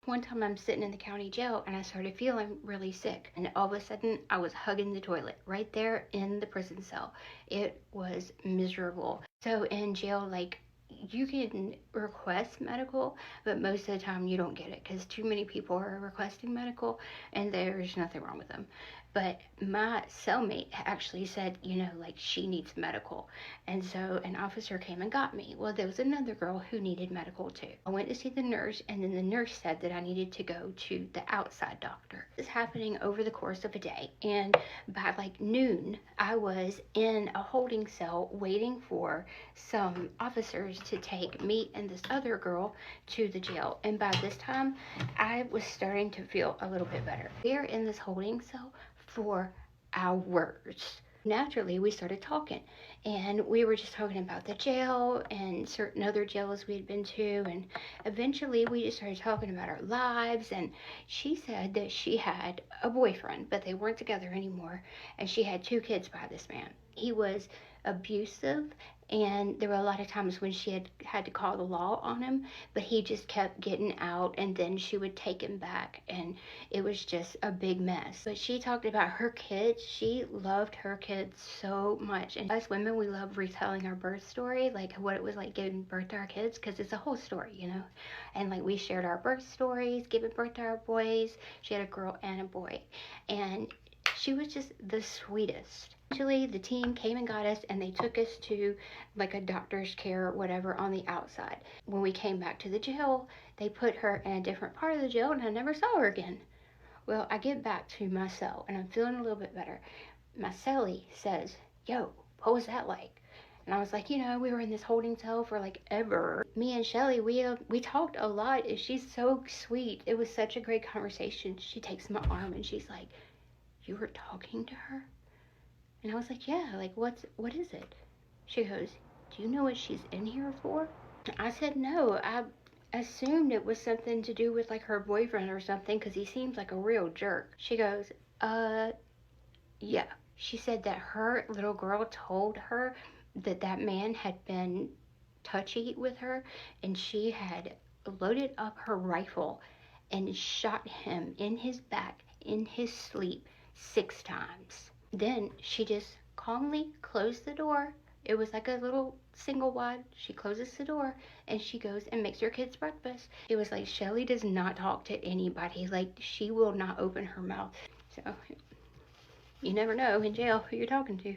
One time I'm sitting in the county jail and I started feeling really sick. And all of a sudden I was hugging the toilet right there in the prison cell. It was miserable. So in jail, like, you can request medical, but most of the time you don't get it because too many people are requesting medical and there's nothing wrong with them. But my cellmate actually said, like, she needs medical. And so an officer came and got me. Well, there was another girl who needed medical too. I went to see the nurse, and then the nurse said that I needed to go to the outside doctor. This is happening over the course of a day. And by like noon, I was in a holding cell waiting for some officers to take me and this other girl to the jail. And by this time, I was starting to feel a little bit better. We're in this holding cell for hours. Naturally, we started talking, and we were just talking about the jail and certain other jails we had been to, and eventually we just started talking about our lives. And she said that she had a boyfriend, but they weren't together anymore, and she had 2 kids by this man. He was abusive, and there were a lot of times when she had to call the law on him, but he just kept getting out, and then she would take him back, and it was just a big mess. But she talked about her kids. She loved her kids so much, and us women, we love retelling our birth story, like what it was like giving birth to our kids, because it's a whole story, and like we shared our birth stories, giving birth to our boys. She had a girl and a boy, and she was just the sweetest. Eventually, the team came and got us, and they took us to like a doctor's care or whatever on the outside. When we came back to the jail, they put her in a different part of the jail, and I never saw her again. Well, I get back to my cell, and I'm feeling a little bit better. My cellie says, "Yo, what was that like?" And I was like, we were in this holding cell for like ever. Me and Shelly, we talked a lot. She's so sweet. It was such a great conversation. She takes my arm and she's like, "You were talking to her?" And I was like, "Yeah, like what is it?" She goes, "Do you know what she's in here for?" I said, "No, I assumed it was something to do with like her boyfriend or something because he seems like a real jerk." She goes, yeah." She said that her little girl told her that that man had been touchy with her, and she had loaded up her rifle and shot him in his back in his sleep 6 times. Then she just calmly closed the door. It was like a little single wide. She closes the door and she goes and makes her kids breakfast. It was like Shelly does not talk to anybody. Like, she will not open her mouth. So you never know in jail who you're talking to.